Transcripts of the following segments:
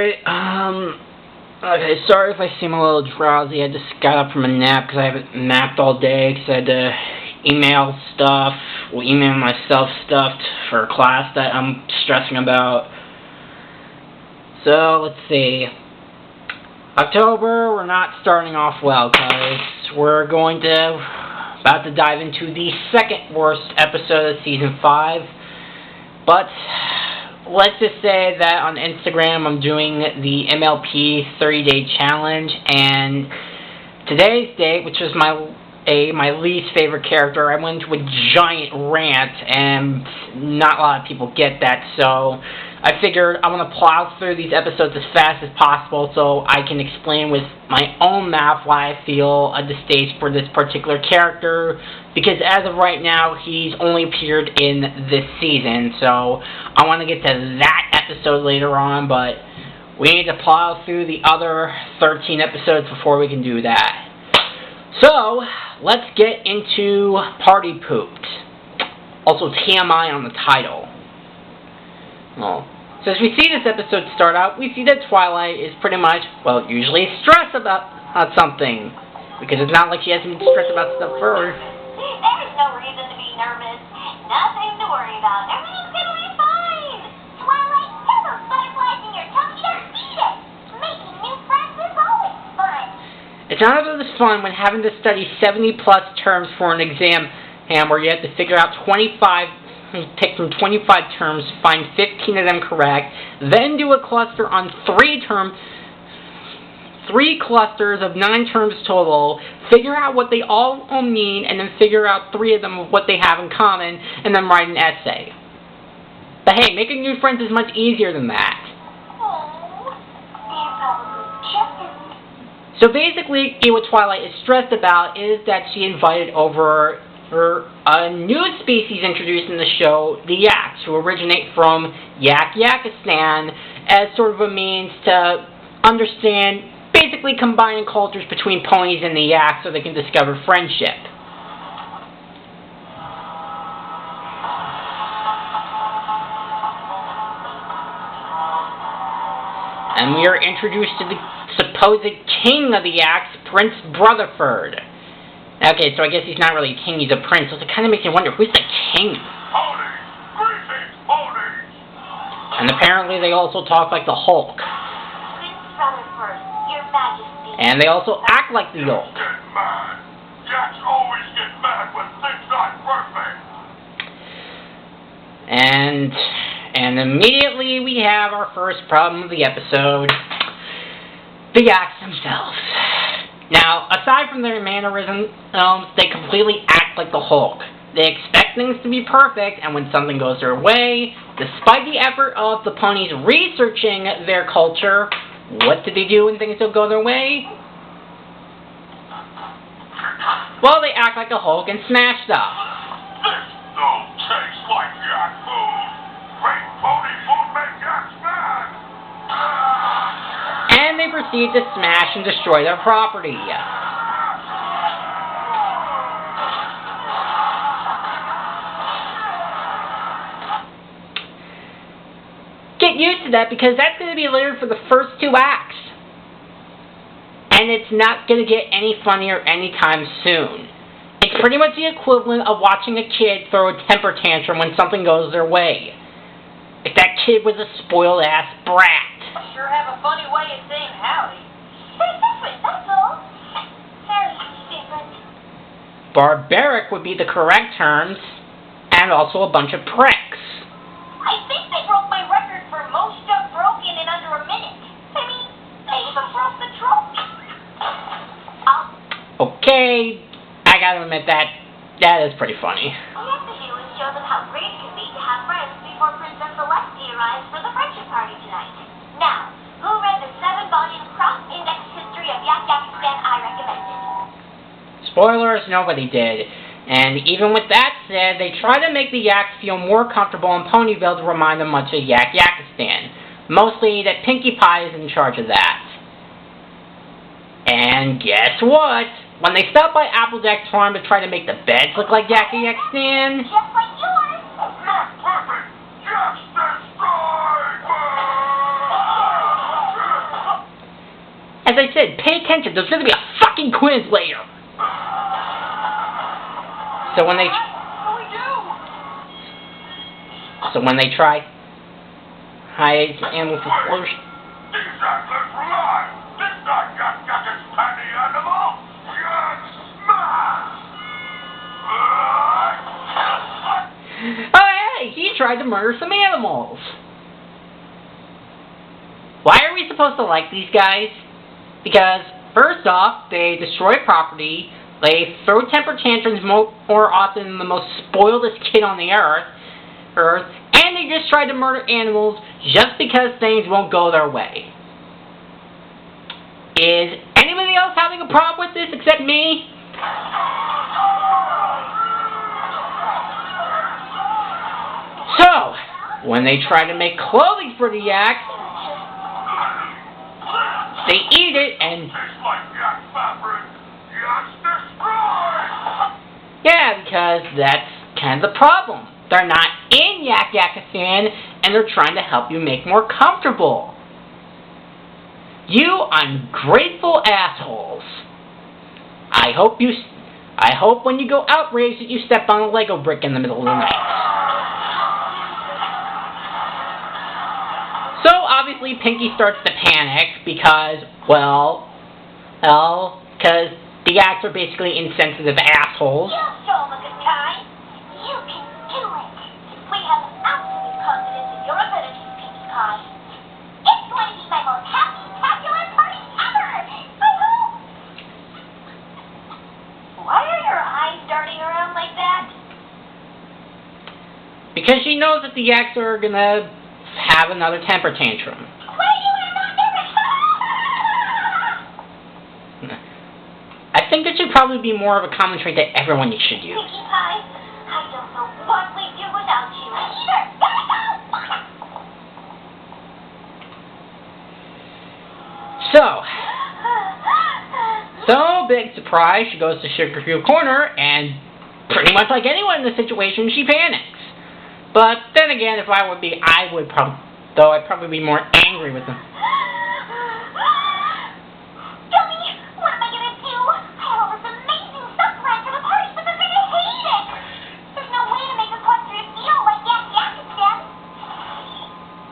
Alright, okay, sorry if I seem a little drowsy. I just got up from a nap because I haven't napped all day because I had to email myself stuff for class that I'm stressing about. So, let's see. October, we're not starting off well because we're about to dive into the second worst episode of Season 5. But let's just say that on Instagram I'm doing the MLP 30-day challenge, and today's date, which was my least favorite character, I went into a giant rant, and not a lot of people get that, so I figured I'm going to plow through these episodes as fast as possible so I can explain with my own math why I feel a distaste for this particular character, because as of right now, he's only appeared in this season, so I want to get to that episode later on, but we need to plow through the other 13 episodes before we can do that. So, let's get into Party Pooped. Also, TMI on the title. Well, so as we see this episode start out, we see that Twilight is pretty much, well, usually stressed about something. Because it's not like she hasn't been stressed about stuff first. There's no reason to be nervous. Nothing to worry about. Everything's gonna be fine. Twilight, have those butterflies in your tummy. Don't eat it. Making new friends is always fun. It's not as fun when having to study 70-plus terms for an exam where you have to figure out pick from 25 terms, find 15 of them correct, then do a cluster on 3 clusters of 9 terms total, figure out what they all mean, and then figure out 3 of them of what they have in common, and then write an essay. But hey, making new friends is much easier than that. So basically, what Twilight is stressed about is that she invited over a new species introduced in the show, the Yaks, who originate from Yakistan, as sort of a means to understand, basically combining cultures between ponies and the Yaks so they can discover friendship. And we are introduced to the supposed king of the Yaks, Prince Brotherford. Okay, so I guess he's not really a king, he's a prince, so it kind of makes you wonder, who's the king? Ponies! Greetings, ponies! And apparently they also talk like the Hulk. Prince Rutherford, Your Majesty. And they also act like the Hulk. Get mad! Yaks always get mad when things aren't perfect! And immediately we have our first problem of the episode. The Yaks themselves. Now, aside from their mannerisms, they completely act like the Hulk. They expect things to be perfect, and when something goes their way, despite the effort of the ponies researching their culture, what do they do when things don't go their way? Well, they act like a Hulk and smash stuff. This don't taste like yak food! Great pony food make yaks mad! And they proceed to smash and destroy their property. Get used to that because that's going to be later for the first 2 acts. And it's not going to get any funnier anytime soon. It's pretty much the equivalent of watching a kid throw a temper tantrum when something goes their way. If that kid was a spoiled-ass brat. Sure have a funny way of saying howdy. Very different, that's all. Very different. Barbaric would be the correct terms, and also a bunch of pricks. I think they broke my record for most stuff broken in under a minute. I mean, they even broke the trophy. Okay, I gotta admit that is pretty funny. All you have to do is show them how great it can be to have friends before Princess Celestia arrives for the friendship party tonight. Now, who read the 7-volume cross-indexed history of Yakistan I recommended? Spoilers, nobody did. And even with that said, they try to make the Yaks feel more comfortable in Ponyville to remind them much of Yakistan. Mostly that Pinkie Pie is in charge of that. And guess what? When they stop by Applejack's farm to try to make the beds look like Yakistan, Just like yours. Not perfect! Yaks destroy! As I said, pay attention. There's going to be a fucking quiz later. So when they try hide animals with flourish. These antlers fly! This not Yak-Yak's tiny animal! Just smash! Oh hey, he tried to murder some animals. Why are we supposed to like these guys? Because first off, they destroy property, they throw temper tantrums more often than the most spoiledest kid on the earth, and they just try to murder animals just because things won't go their way. Is anybody else having a problem with this except me? So, when they try to make clothing for the yaks, they eat it and... Tastes like yak fabric! Yak's destroyed! Yeah, because that's kind of the problem. They're not in Yak-Yakistan, and they're trying to help you make more comfortable. You ungrateful assholes. I hope when you go outraged that you step on a Lego brick in the middle of the night. So obviously Pinky starts to panic because, because the yaks are basically insensitive assholes. You show them a good time. You can do it. We have absolute confidence in your abilities, Pinkie Pie. It's going to be my most happy-tacular party ever. I hope. Why are your eyes darting around like that? Because she knows that the yaks are gonna have another temper tantrum. What are you in on I think it should probably be more of a commentary that everyone should use. Pinkie Pie, I don't know what we'd do without you either. So big surprise, she goes to Sugarfield Corner, and pretty much like anyone in this situation, she panics. But then again, if I would be, I'd probably be more angry with them. Dummy, what am I gonna do? I have all this amazing stuff planned for the party, but they're gonna hate it. There's no way to make a cluster feel like Yak-Yakistan.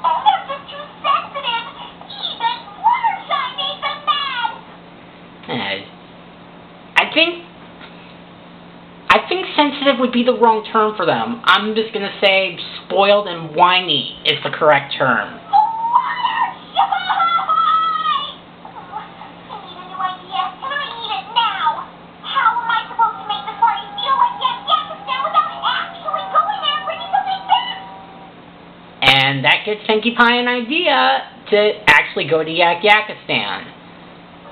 Oh, they're just too sensitive. Even Fluttershy made them mad. I think sensitive would be the wrong term for them. I'm just gonna say spoiled and whiny is the correct term. And that gives Pinkie Pie an idea to actually go to Yak-Yakistan.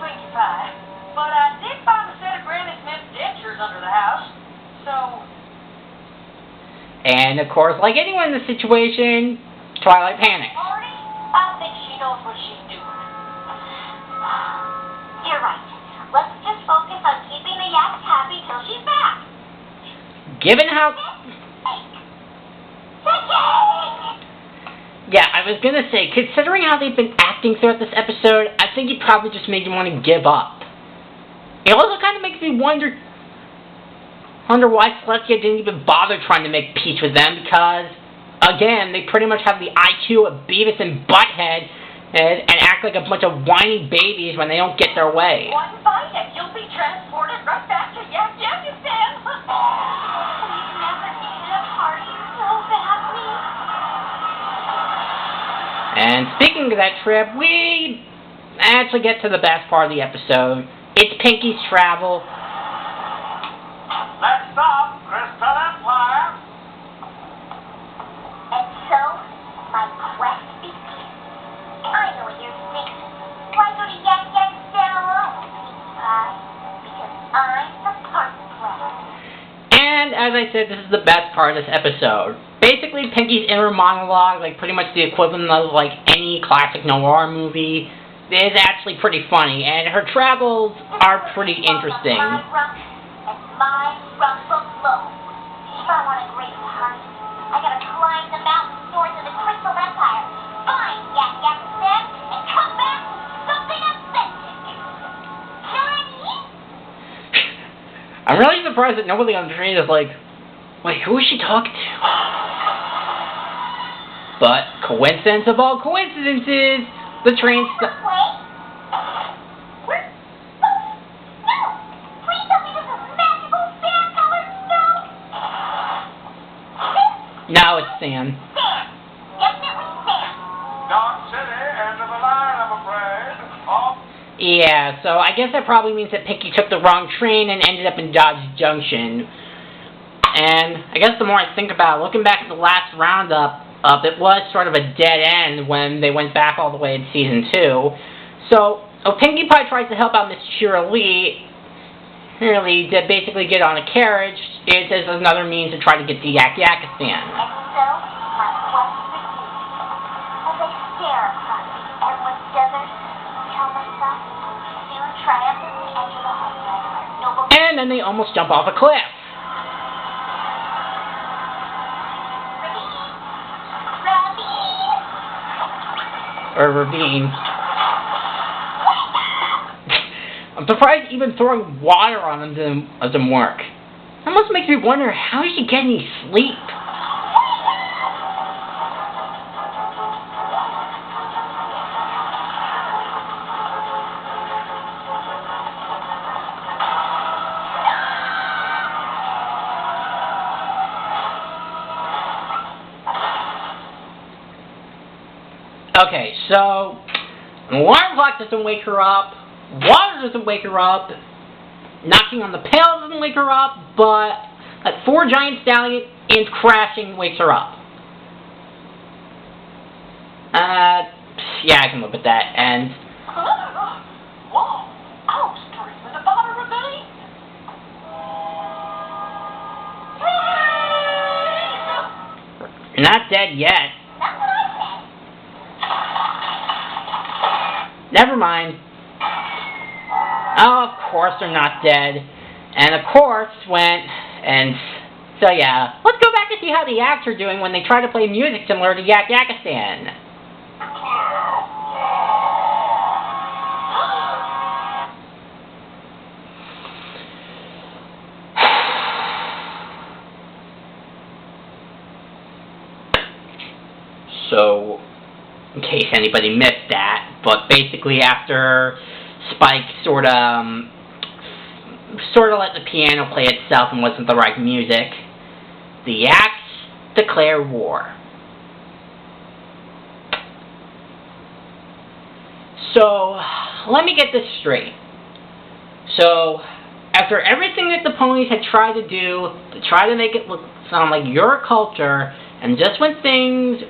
Pinkie Pie, but I did find a set of Granny Smith's dentures under the house, so... And of course, like anyone in this situation, Twilight panics. Marty, I think she knows what she's doing. You're right. Let's just focus on keeping the yaks happy till she's back. Given how... Yeah, I was gonna say, considering how they've been acting throughout this episode, I think it probably just made you want to give up. It also kind of makes me wonder why Celestia didn't even bother trying to make peace with them, because, again, they pretty much have the IQ of Beavis and Butthead and act like a bunch of whiny babies when they don't get their way. One bite and you'll be transported right back to Yak-Yakistan. We've never needed a party so badly. And speaking of that trip, we actually get to the best part of the episode. It's Pinky's travel. Next stop, Crystal Empire. And so, my quest begins. I know what you're thinking. Why go to Yak-Yakistan alone, Pinkie Pie? Because I'm the party planner. And as I said, this is the best part of this episode. Basically, Pinky's inner monologue, like pretty much the equivalent of like any classic noir movie, is actually pretty funny, and her travels are pretty interesting. My rump and my rump alone. If I want a great party, I gotta climb the mountain doors of the Crystal Empire, find Yak-Yakistan, and come back with something authentic. I'm really surprised that nobody on the train is like, wait, who is she talking to? But coincidence of all coincidences, the train Wait. Where? No. Please tell me this is magical sand-colored snow. No, it's sand. Sand. Definitely sand. Dodge City, end of the line, I'm afraid. Off. Yeah, so I guess that probably means that Pinky took the wrong train and ended up in Dodge Junction. And I guess the more I think about it, looking back at the last roundup, it was sort of a dead end when they went back all the way in Season 2. So, Pinkie Pie tries to help out Miss Cheerilee, really, to basically get on a carriage. It is another means to try to get to Yak-Yakistan. And so, my quest begins. As I stare across the endless desert, tell myself, soon triumphantly enter the homeland of our noble... And then they almost jump off a cliff. Or ravine. I'm surprised even throwing water on them doesn't work. That almost makes me wonder, how did she get any sleep? Okay, so an alarm clock doesn't wake her up, water doesn't wake her up, knocking on the pail doesn't wake her up, but that 4 giant stallions crashing wakes her up. Yeah, I can live with that, and... Whoa, I was dreaming about a ravine. You're not dead yet. That's what I said. Never mind. Oh, of course they're not dead. And of course so yeah, let's go back and see how the Yaks are doing when they try to play music similar to Yak-Yakistan. So, in case anybody missed that, but basically after Spike sort of let the piano play itself and wasn't the right music, the Yaks declare war. So, let me get this straight. So, after everything that the ponies had tried to do to try to make it sound like your culture, and just when things,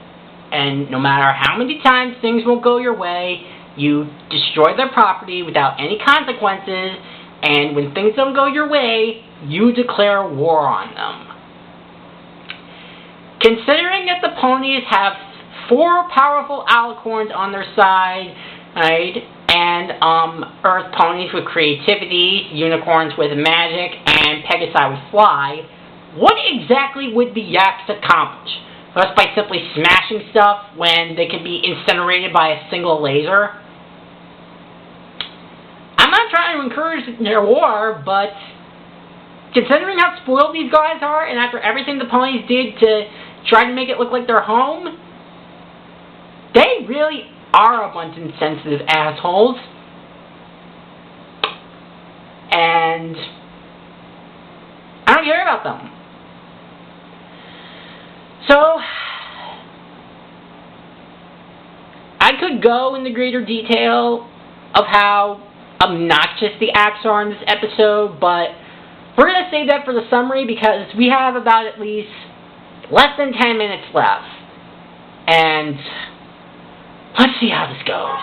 and no matter how many times things won't go your way, you destroy their property without any consequences, and when things don't go your way, you declare war on them. Considering that the ponies have 4 powerful alicorns on their side, right, and earth ponies with creativity, unicorns with magic, and pegasi with fly, what exactly would the Yaks accomplish? Just by simply smashing stuff when they could be incinerated by a single laser? I'm not trying to encourage their war, but considering how spoiled these guys are, and after everything the ponies did to try to make it look like their home, they really are a bunch of insensitive assholes. And I don't care about them. So, I could go into greater detail of how obnoxious the acts are in this episode, but we're going to save that for the summary because we have about at least less than 10 minutes left. And let's see how this goes.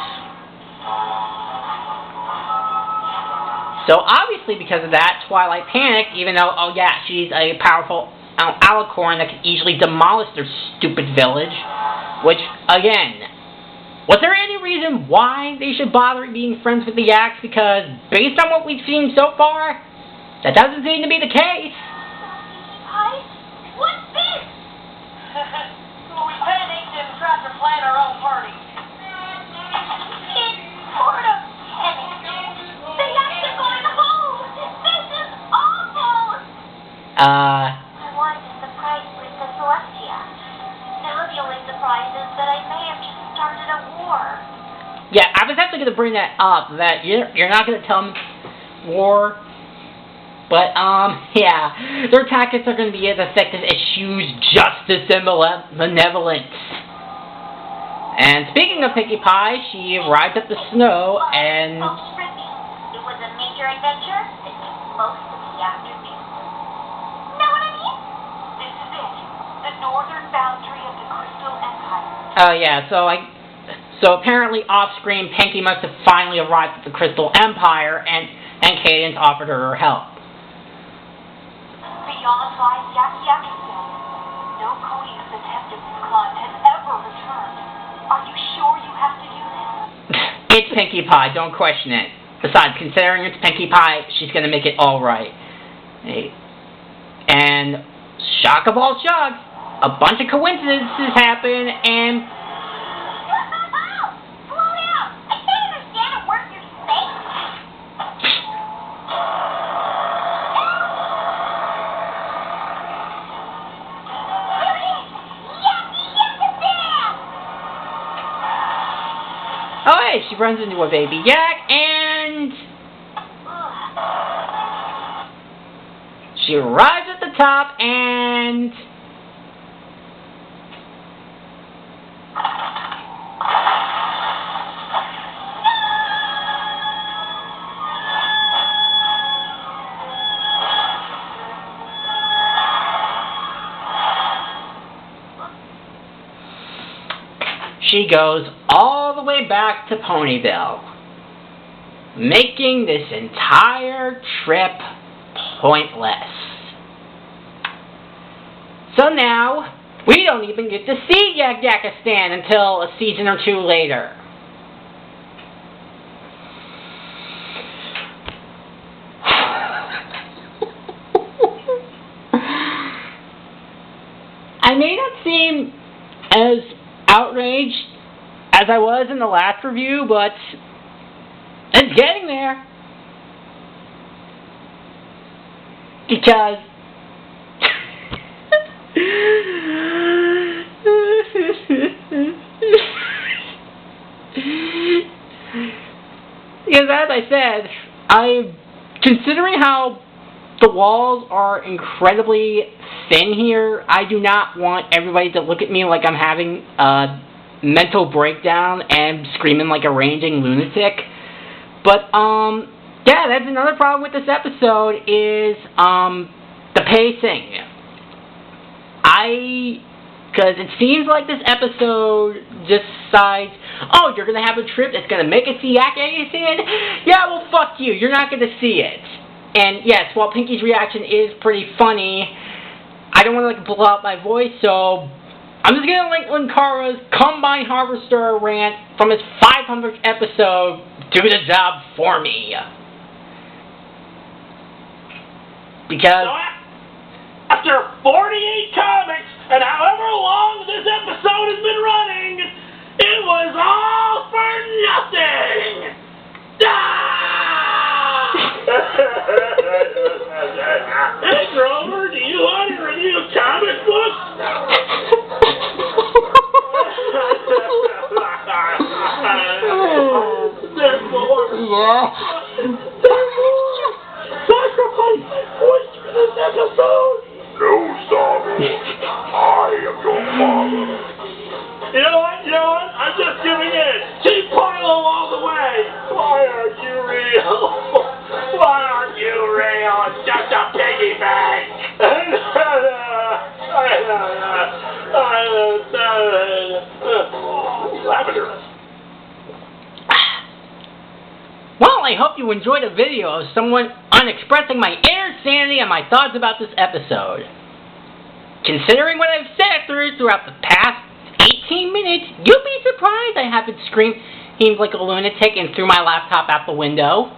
So obviously because of that, Twilight panicked, even though, oh yeah, she's a powerful alicorn that could easily demolish their stupid village. Which, again, was there any reason why they should bother being friends with the Yaks? Because based on what we've seen so far, that doesn't seem to be the case. What's this? Well, we panicked and tried to plan our own party. It's sort of heavy. The Yaks are going home. This is awful. What is the price, Princess Celestia? Now, the only surprise is that I may have just started a war. Yeah, I was actually going to bring that up, that you're not going to tell them war. But, yeah, their tactics are going to be as effective as Shu's justice and benevolence. And speaking of Pinkie Pie, she arrived at the snow and... It was a major adventure that took most of the afternoon. Know what I mean? This is it. The northern boundary of the Crystal Empire. Oh, yeah, so apparently off-screen, Pinkie must have finally arrived at the Crystal Empire, and Cadence offered her help. Beyond lies Yakiyakistan. No Cody who's attempted this climb has ever returned. Are you sure you have to do this? It's Pinkie Pie, don't question it. Besides, considering it's Pinkie Pie, she's gonna make it all right. And shock of all shocks, a bunch of coincidences happen, and... Slow down! I can't understand a word you're saying. Oh, hey, she runs into a baby yak, and... she arrives at the top, and... she goes all the way back to Ponyville, making this entire trip pointless. So now, we don't even get to see Yakistan until a season or two later. I may not seem as outraged as I was in the last review, but it's getting there. Because as I said, considering how the walls are incredibly thin here, I do not want everybody to look at me like I'm having a mental breakdown and screaming like a raging lunatic. But, yeah, that's another problem with this episode is, the pacing. Because it seems like this episode decides, oh, you're going to have a trip that's going to make us see Yakistan? Yeah, well, fuck you. You're not going to see it. And, yes, while Pinkie's reaction is pretty funny, I don't want to, like, blow out my voice, so I'm just going to link Linkara's Combine Harvester rant from his 500th episode, do the job for me. Because... So after 48 comics, and however long this episode has been running, it was all for nothing! Ah! Hey, Grover, do you want to review comic books? There's more. Yeah. Sacrifice my voice for this episode! No, Tommy. I am your father. You know what? I'm just giving in. Keep Philo all the way. Why aren't you real? Why aren't you real? It's just a piggy bank. Lavender. Well, I hope you enjoyed a video of someone expressing my inner sanity and my thoughts about this episode. Considering what I've said throughout the past 18 minutes, you'll be surprised I haven't screamed like a lunatic and threw my laptop out the window.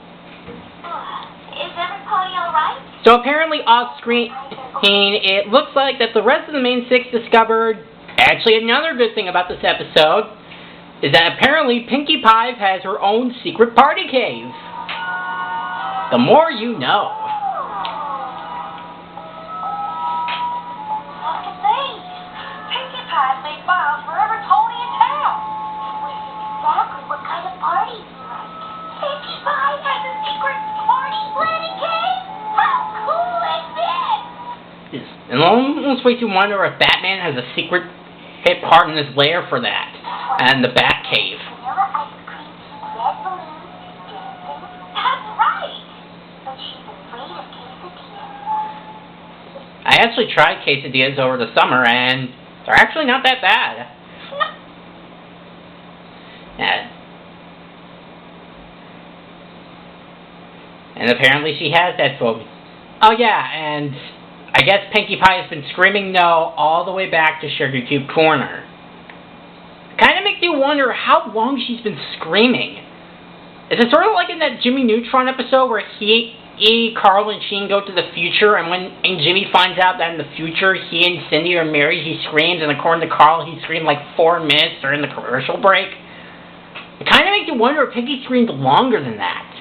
Is everybody alright? So apparently off-screen, it looks like that the rest of the main six discovered, actually another good thing about this episode, is that apparently Pinkie Pie has her own secret party cave. The more you know. And it almost makes you wonder if Batman has a secret hit part in his lair for that, and the Batcave. Vanilla ice cream, red balloons, dancing. That's right! But she's afraid of quesadillas. I actually tried quesadillas over the summer, and they're actually not that bad. Yeah. And apparently she has that phobia. Oh yeah, and I guess Pinkie Pie has been screaming no all the way back to Sugar Cube Corner. It kind of makes you wonder how long she's been screaming. Is it sort of like in that Jimmy Neutron episode where Carl and Sheen go to the future, and when Jimmy finds out that in the future he and Cindy are married, he screams, and according to Carl, he screamed like 4 minutes during the commercial break? It kind of makes you wonder if Pinkie screamed longer than that.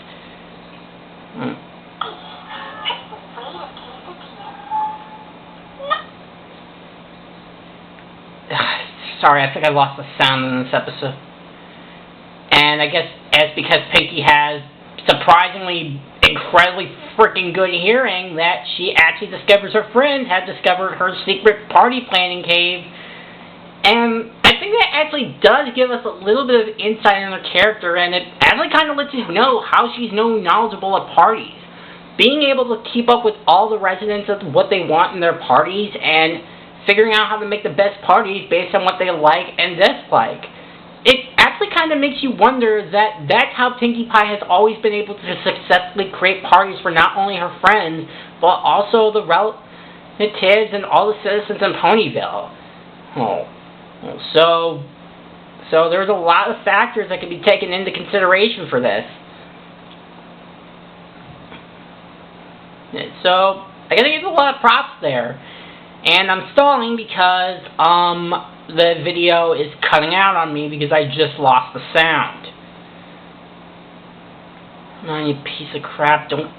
Sorry, I think I lost the sound in this episode. And I guess it's because Pinkie has surprisingly, incredibly freaking good hearing that she actually discovers her friend had discovered her secret party planning cave. And I think that actually does give us a little bit of insight on her character, and it actually kind of lets us know how she's so knowledgeable at parties. Being able to keep up with all the residents of what they want in their parties, and figuring out how to make the best parties based on what they like and dislike. It actually kind of makes you wonder that that's how Pinkie Pie has always been able to successfully create parties for not only her friends, but also the relatives and all the citizens in Ponyville. So there's a lot of factors that can be taken into consideration for this. So I gotta give a lot of props there. And I'm stalling because the video is cutting out on me because I just lost the sound. Oh, you piece of crap, don't...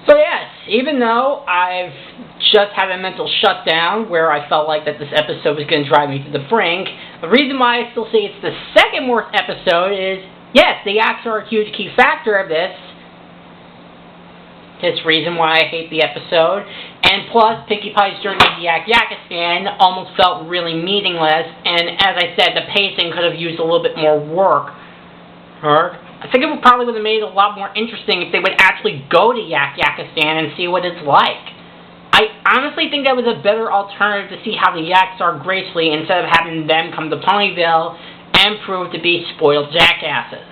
So yes, even though I've just had a mental shutdown where I felt like that this episode was going to drive me to the brink, the reason why I still say it's the second worst episode is, yes, the yaks are a huge key factor of this. It's the reason why I hate the episode. And plus, Pinkie Pie's journey to Yak-Yakistan almost felt really meaningless, and as I said, the pacing could have used a little bit more work. I think it probably would have made it a lot more interesting if they would actually go to Yak-Yakistan and see what it's like. I honestly think that was a better alternative to see how the yaks are gracefully instead of having them come to Ponyville and prove to be spoiled jackasses.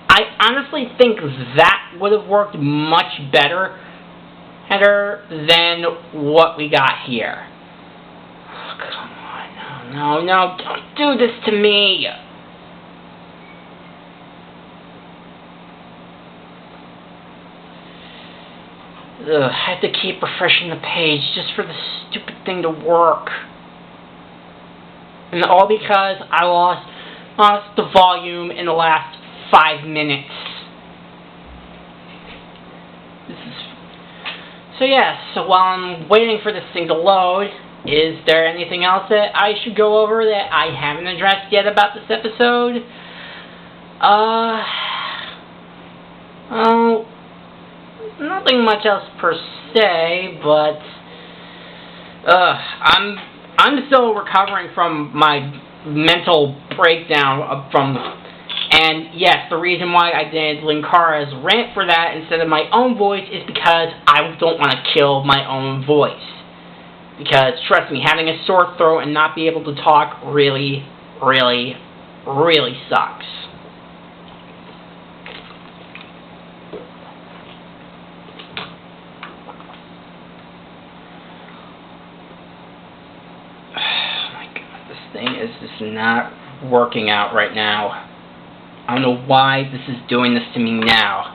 I honestly think that would have worked much better than what we got here. Oh, come on, no, don't do this to me. I have to keep refreshing the page just for the stupid thing to work. And all because I lost the volume in the last 5 minutes. So while I'm waiting for this thing to load, is there anything else that I should go over that I haven't addressed yet about this episode? Nothing much else per se, but I'm still recovering from my mental breakdown and yes, the reason why I did Linkara's rant for that instead of my own voice is because I don't want to kill my own voice. Because, trust me, having a sore throat and not be able to talk really, really, really sucks. Oh my god, this thing is just not working out right now. I don't know why this is doing this to me now.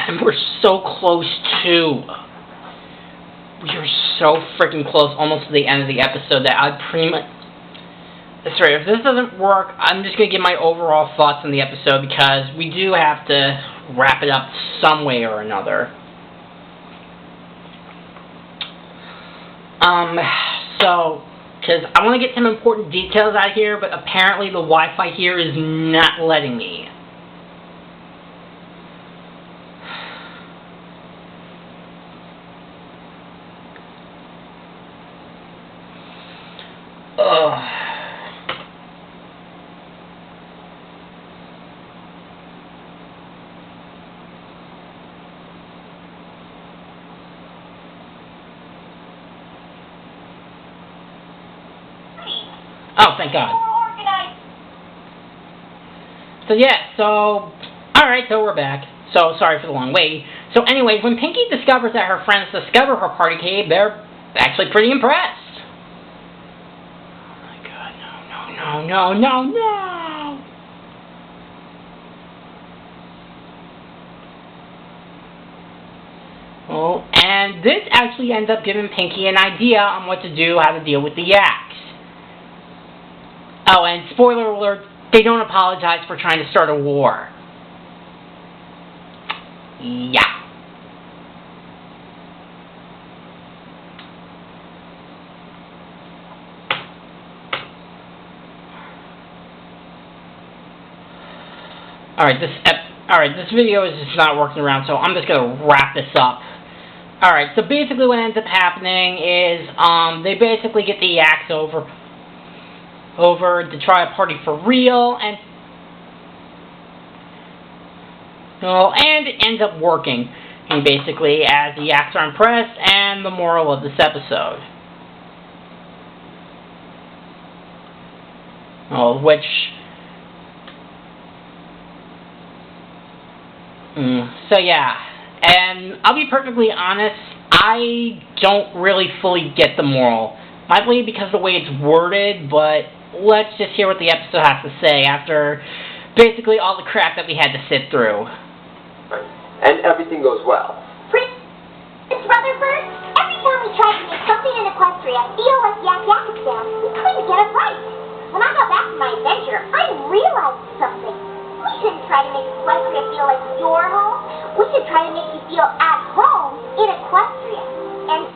And we're so close too. We are so freaking close, almost to the end of the episode, that I'd pretty much... Sorry, if this doesn't work, I'm just going to give my overall thoughts on the episode, because we do have to wrap it up some way or another. Because I want to get some important details out here, but apparently the Wi-Fi here is not letting me. Oh, thank God. So yeah, alright, so we're back. So, sorry for the long wait. So anyways, when Pinky discovers that her friends discover her party cave, they're actually pretty impressed. Oh my God, no. Oh, and this actually ends up giving Pinky an idea on what to do, how to deal with the yaks. Oh, and spoiler alert, they don't apologize for trying to start a war. Yeah. Alright, this video is just not working around, so I'm just gonna wrap this up. Alright, so basically what ends up happening is, they basically get the yaks over to try a party for real, and it ends up working, and basically, as the yaks are impressed, and the moral of this episode. So yeah, and I'll be perfectly honest, I don't really fully get the moral. Might be because of the way it's worded, but let's just hear what the episode has to say after basically all the crap that we had to sit through. And everything goes well. Prince Rutherford, every time we tried to make something in Equestria feel like Yakakistan, we couldn't get it right. When I got back from my adventure, I realized something. We shouldn't try to make Equestria feel like your home. We should try to make you feel at home in Equestria. And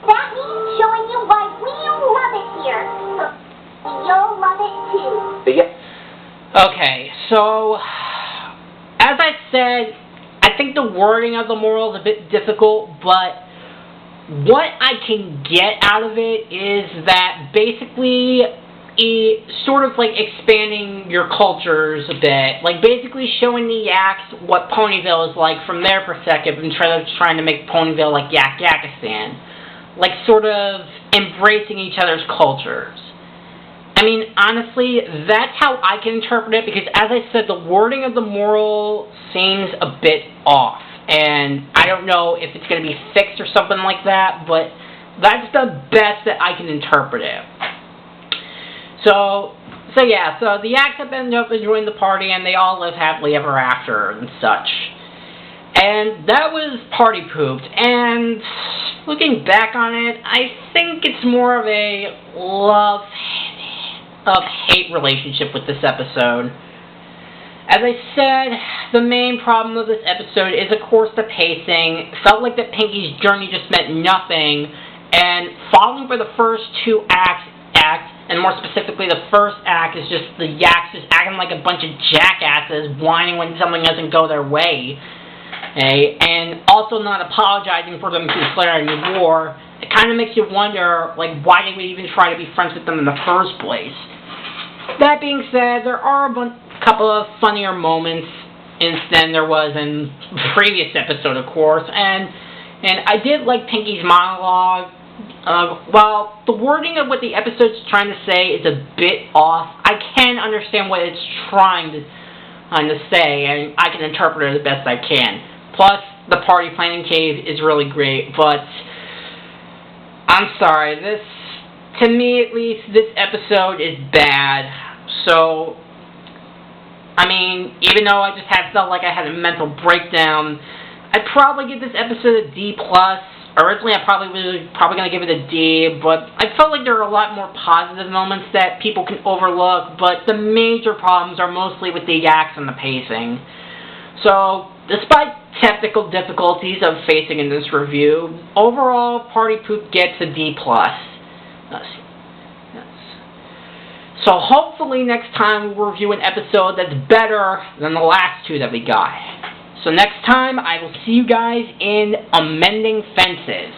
that means showing you why we love it here. So you'll love it too. Yeah. Okay, so as I said, I think the wording of the moral is a bit difficult, but what I can get out of it is that basically sort of like expanding your cultures a bit, like basically showing the yaks what Ponyville is like from their perspective and trying to make Ponyville like Yakistan, like sort of embracing each other's cultures. I mean, honestly, that's how I can interpret it, because as I said, the wording of the moral seems a bit off, and I don't know if it's going to be fixed or something like that, but that's the best that I can interpret it. So yeah, so the yaks have ended up enjoying the party, and they all live happily ever after and such. And that was Party Pooped, and looking back on it, I think it's more of a love-hate relationship with this episode. As I said, the main problem of this episode is, of course, the pacing. It felt like that Pinky's journey just meant nothing, and following for the first two acts, and more specifically the first act, is just the yaks just acting like a bunch of jackasses, whining when something doesn't go their way, and also not apologizing for them declaring war. It kind of makes you wonder, like, why they would even try to be friends with them in the first place. That being said, there are a couple of funnier moments than there was in the previous episode, of course, and I did like Pinky's monologue. While the wording of what the episode's trying to say is a bit off, I can understand what it's trying to say, and I can interpret it as best I can. Plus, the party planning cave is really great, but I'm sorry, to me at least, this episode is bad. So, I mean, even though I just felt like I had a mental breakdown, I'd probably give this episode a D+. Originally, I probably going to give it a D, but I felt like there are a lot more positive moments that people can overlook, but the major problems are mostly with the yaks and the pacing. So, despite technical difficulties of facing in this review, overall, Party Poop gets a D+. So hopefully next time we'll review an episode that's better than the last two that we got. So next time, I will see you guys in Amending Fences.